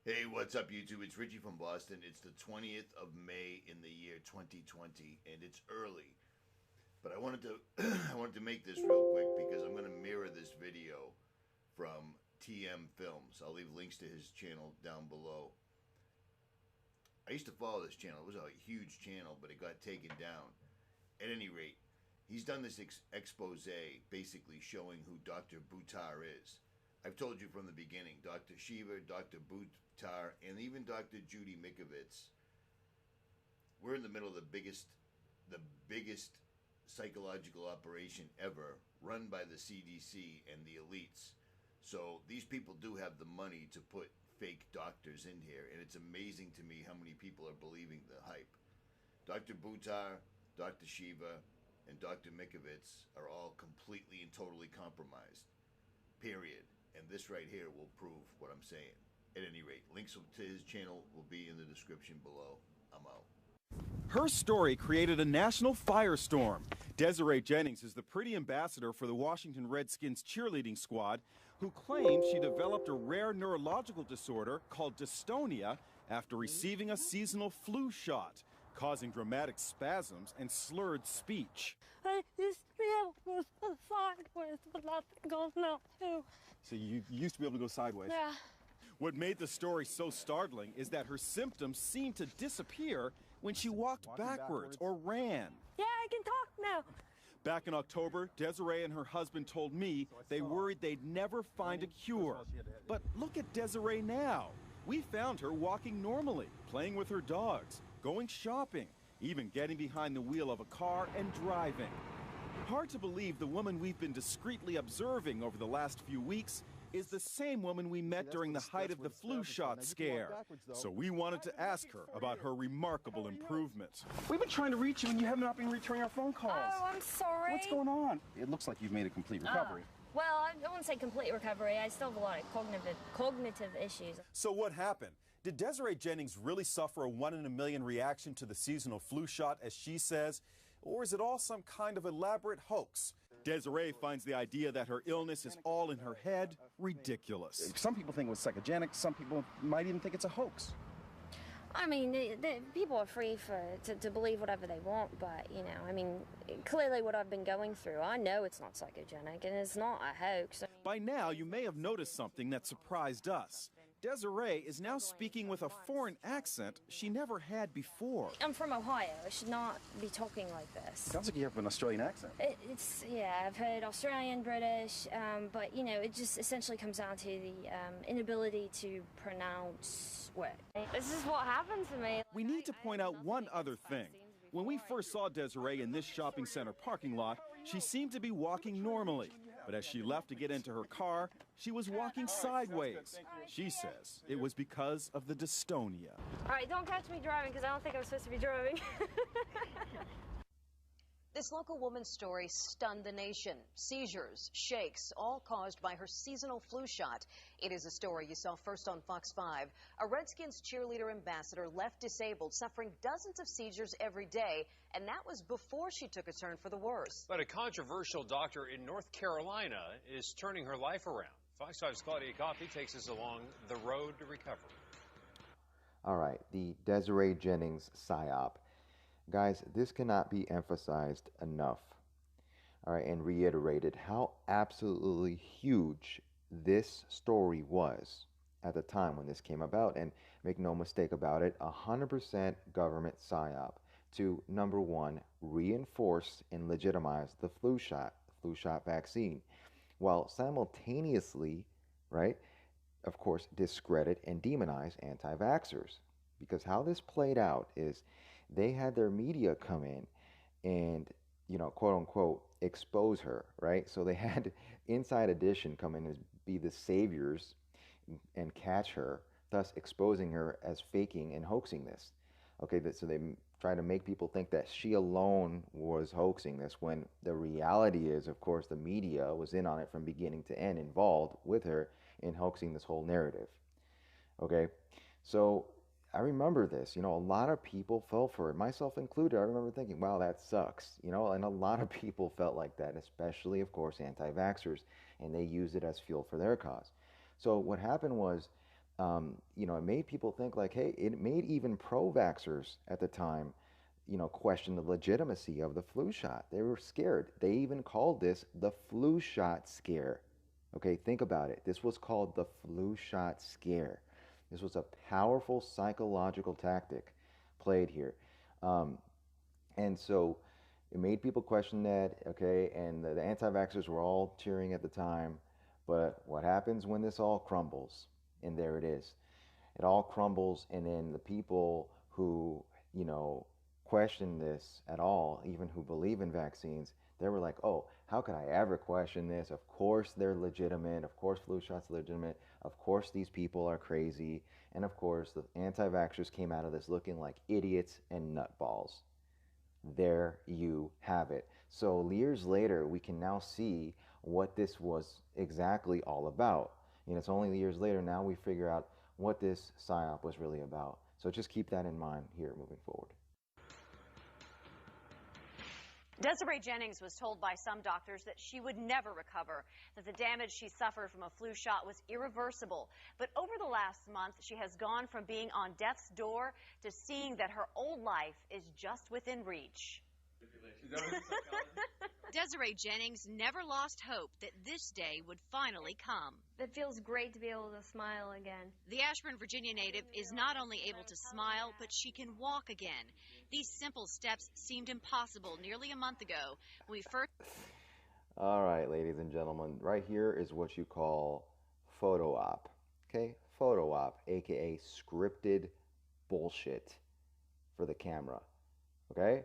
Hey, what's up, YouTube? It's Richie from Boston. It's the 20th of May in the year 2020, and it's early. But I wanted to I wanted to make this real quick because I'm going to mirror this video from TM Films. I'll leave links to his channel down below. I used to follow this channel. It was a huge channel, but it got taken down. At any rate, he's done this expose basically showing who Dr. Buttar is. I've told you from the beginning, Dr. Shiva, Dr. Buttar, and even Dr. Judy Mikovits, we're in the middle of the biggest psychological operation ever, run by the CDC and the elites. So these people do have the money to put fake doctors in here, and it's amazing to me how many people are believing the hype. Dr. Buttar, Dr. Shiva, and Dr. Mikovits are all completely and totally compromised. Period. And this right here will prove what I'm saying. At any rate, links to his channel will be in the description below. I'm out. Her story created a national firestorm. Desiree Jennings is the pretty ambassador for the Washington Redskins cheerleading squad who claims she developed a rare neurological disorder called dystonia after receiving a seasonal flu shot, causing dramatic spasms and slurred speech. I used to be able to go sideways, but nothing goes now too. So you used to be able to go sideways? Yeah. What made the story so startling is that her symptoms seemed to disappear when she walked backwards or ran. Yeah, I can talk now. Back in October, Desiree and her husband told me they worried they'd never find a cure. But look at Desiree now. We found her walking normally, playing with her dogs, going shopping, even getting behind the wheel of a car and driving. Hard to believe the woman we've been discreetly observing over the last few weeks is the same woman we met during the height of the flu shot scare. So we wanted to ask her about her remarkable improvement. We've been trying to reach you and you have not been returning our phone calls. Oh, I'm sorry. What's going on? It looks like you've made a complete recovery. Well, I wouldn't say complete recovery. I still have a lot of cognitive issues. So what happened? Did Desiree Jennings really suffer a 1 in a million reaction to the seasonal flu shot, as she says? Or is it all some kind of elaborate hoax? Desiree finds the idea that her illness is all in her head ridiculous. Some people think it was psychogenic. Some people might even think it's a hoax. I mean, people are free to believe whatever they want, but, you know, I mean, clearly what I've been going through, I know it's not psychogenic, and it's not a hoax. By now, you may have noticed something that surprised us. Desiree is now speaking with a foreign accent she never had before. I'm from Ohio. I should not be talking like this. Sounds like you have an Australian accent. Yeah, I've heard Australian, British, but, you know, it just essentially comes down to the inability to pronounce words. This is what happened to me. We need to point out one other thing. When we first saw Desiree in this shopping center parking lot, she seemed to be walking normally. But as she left to get into her car, she was walking sideways. She says it was because of the dystonia. All right, don't catch me driving because I don't think I'm supposed to be driving. This local woman's story stunned the nation. Seizures, shakes, all caused by her seasonal flu shot. It is a story you saw first on Fox 5. A Redskins cheerleader ambassador left disabled, suffering dozens of seizures every day, and that was before she took a turn for the worse. But a controversial doctor in North Carolina is turning her life around. Fox 5's Claudia Coffey takes us along the road to recovery. All right, the Desiree Jennings PSYOP. Guys, this cannot be emphasized enough, all right, and reiterated how absolutely huge this story was at the time when this came about. And make no mistake about it, 100% government PSYOP to, number one, reinforce and legitimize the flu shot vaccine, while simultaneously, right, of course, discredit and demonize anti-vaxxers. Because how this played out is they had their media come in and, you know, quote unquote, expose her, right? So they had Inside Edition come in and be the saviors and catch her, thus exposing her as faking and hoaxing this. Okay, so they try to make people think that she alone was hoaxing this, when the reality is, of course, the media was in on it from beginning to end, involved with her in hoaxing this whole narrative. Okay, so I remember this, you know, a lot of people fell for it, myself included. I remember thinking, wow, that sucks, you know, and a lot of people felt like that, especially, of course, anti-vaxxers, and they used it as fuel for their cause. So what happened was it made people think like, hey, it made even pro-vaxxers at the time, question the legitimacy of the flu shot. They were scared. They even called this the flu shot scare. Okay, think about it. This was called the flu shot scare. This was a powerful psychological tactic played here. And so it made people question that, okay, and the anti-vaxxers were all cheering at the time. But what happens when this all crumbles? And there it is. It all crumbles, and then the people who, question this at all, even who believe in vaccines, they were like, oh, how could I ever question this? Of course they're legitimate. Of course flu shots are legitimate. Of course these people are crazy. And of course the anti-vaxxers came out of this looking like idiots and nutballs. There you have it. So years later, we can now see what this was exactly all about. It's only years later now we figure out what this PSYOP was really about. So just keep that in mind here moving forward. Desiree Jennings was told by some doctors that she would never recover, that the damage she suffered from a flu shot was irreversible. But over the last month, she has gone from being on death's door to seeing that her old life is just within reach. Desiree Jennings never lost hope that this day would finally come. It feels great to be able to smile again. The Ashburn, Virginia native is not only able to smile, but she can walk again. These simple steps seemed impossible nearly a month ago when we first... All right, ladies and gentlemen, right here is what you call photo op. Okay? Photo op, aka scripted bullshit for the camera. Okay?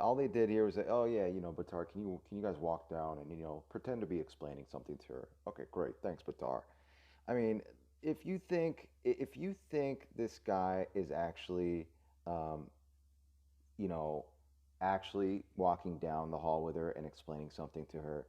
All they did here was say, oh yeah, Buttar, can you guys walk down and pretend to be explaining something to her? Okay, great, thanks, Buttar. I mean, if you think this guy is actually, actually walking down the hall with her and explaining something to her,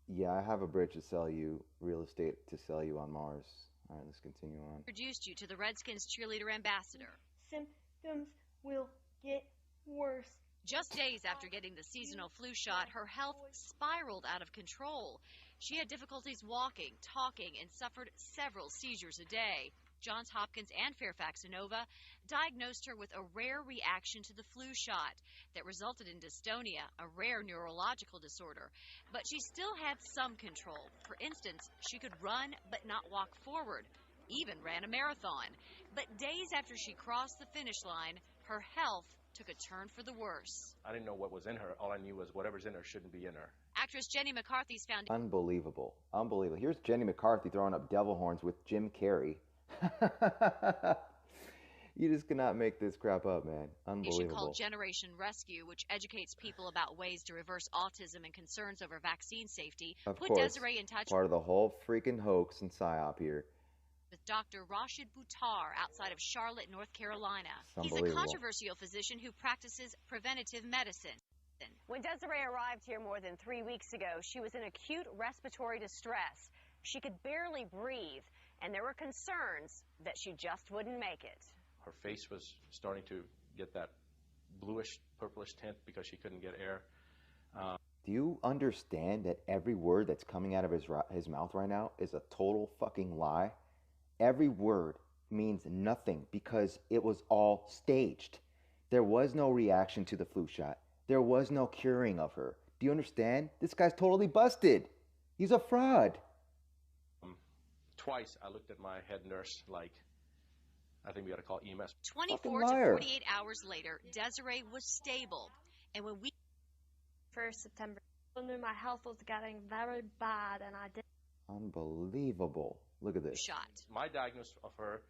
yeah, I have a bridge to sell you, real estate to sell you on Mars. All right, let's continue on. Introduced you to the Redskins cheerleader ambassador. Symptoms will get worse. Just days after getting the seasonal flu shot, her health spiraled out of control. She had difficulties walking, talking, and suffered several seizures a day. Johns Hopkins and Fairfax Inova diagnosed her with a rare reaction to the flu shot that resulted in dystonia, a rare neurological disorder. But she still had some control. For instance, she could run but not walk forward, even ran a marathon. But days after she crossed the finish line, her health took a turn for the worse. I didn't know what was in her. All I knew was whatever's in her shouldn't be in her. Actress Jenny McCarthy's found... Unbelievable. Unbelievable. Here's Jenny McCarthy throwing up devil horns with Jim Carrey. You just cannot make this crap up, man. Unbelievable. Called Generation Rescue, which educates people about ways to reverse autism and concerns over vaccine safety, put Desiree in touch... part of the whole freaking hoax and PSYOP here. With Dr. Buttar outside of Charlotte, North Carolina. He's a controversial physician who practices preventative medicine. When Desiree arrived here more than 3 weeks ago, she was in acute respiratory distress. She could barely breathe, and there were concerns that she just wouldn't make it. Her face was starting to get that bluish, purplish tint because she couldn't get air. Do you understand that every word that's coming out of his mouth right now is a total fucking lie? Every word means nothing because it was all staged. There was no reaction to the flu shot. There was no curing of her. Do you understand? This guy's totally busted. He's a fraud. Twice I looked at my head nurse like, I think we got to call EMS. 24 to 48 hours later, Desiree was stable. And when we... 1st September, I knew my health was getting very bad, and I did... Unbelievable. Look at this. Shot. My diagnosis of her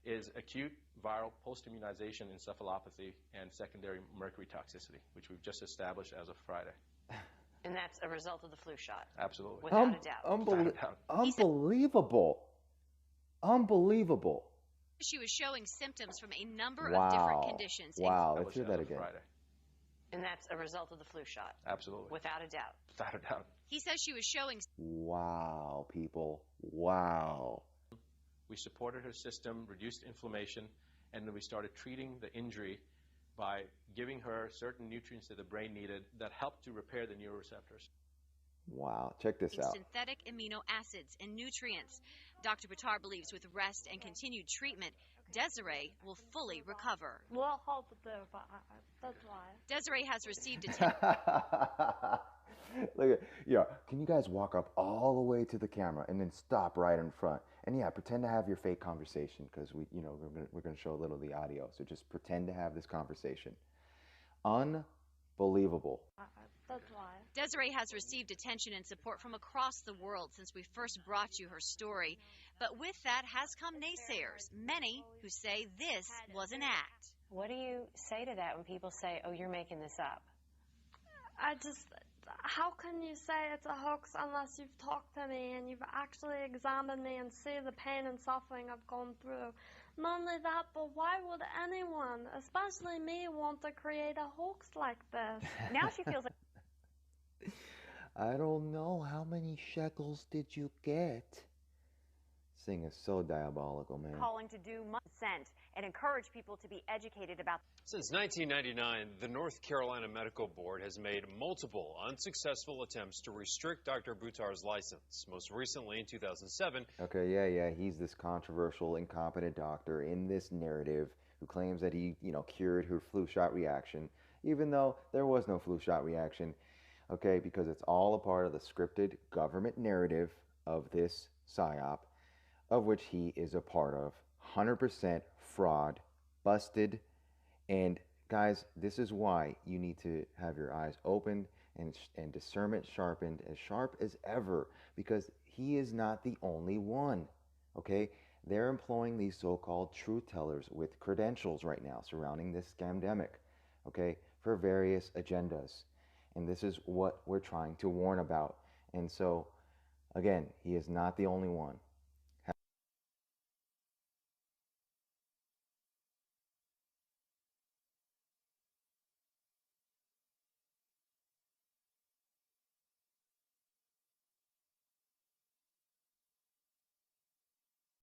is acute viral post-immunization encephalopathy and secondary mercury toxicity, which we've just established as of Friday. And that's a result of the flu shot? Absolutely. Without a doubt. Without a doubt. Unbelievable. Unbelievable. She was showing symptoms from a number of different conditions. Wow, let's hear that again. Friday. And that's a result of the flu shot? Absolutely. Without a doubt. Without a doubt. He says she was showing... Wow, people. Wow. We supported her system, reduced inflammation, and then we started treating the injury by giving her certain nutrients that the brain needed that helped to repair the neuroreceptors. Wow, check this out. Synthetic amino acids and nutrients. Dr. Buttar believes with rest and continued treatment, Desiree will fully recover. Well, hope to, but that's why. Desiree has received attention. Look at, yeah, can you guys walk up all the way to the camera and then stop right in front? And yeah, pretend to have your fake conversation, because we're gonna show a little of the audio. So just pretend to have this conversation. Unbelievable. That's why. Desiree has received attention and support from across the world since we first brought you her story. But with that has come naysayers, many who say this was an act. What do you say to that when people say, oh, you're making this up? How can you say it's a hoax unless you've talked to me and you've actually examined me and see the pain and suffering I've gone through? Not only that, but why would anyone, especially me, want to create a hoax like this? Now she feels like... I don't know. How many shekels did you get? This thing is so diabolical, man. calling to do consent and encourage people to be educated about. Since 1999, the North Carolina Medical Board has made multiple unsuccessful attempts to restrict Dr. Buttar's license. Most recently in 2007. Okay, yeah, he's this controversial, incompetent doctor in this narrative who claims that he, cured her flu shot reaction, even though there was no flu shot reaction. Okay, because it's all a part of the scripted government narrative of this PSYOP, of which he is a part of. 100% fraud, busted, and guys, this is why you need to have your eyes open and discernment sharpened, as sharp as ever, because he is not the only one, okay? They're employing these so-called truth tellers with credentials right now surrounding this scamdemic, okay, for various agendas. And this is what we're trying to warn about. And so, again, he is not the only one.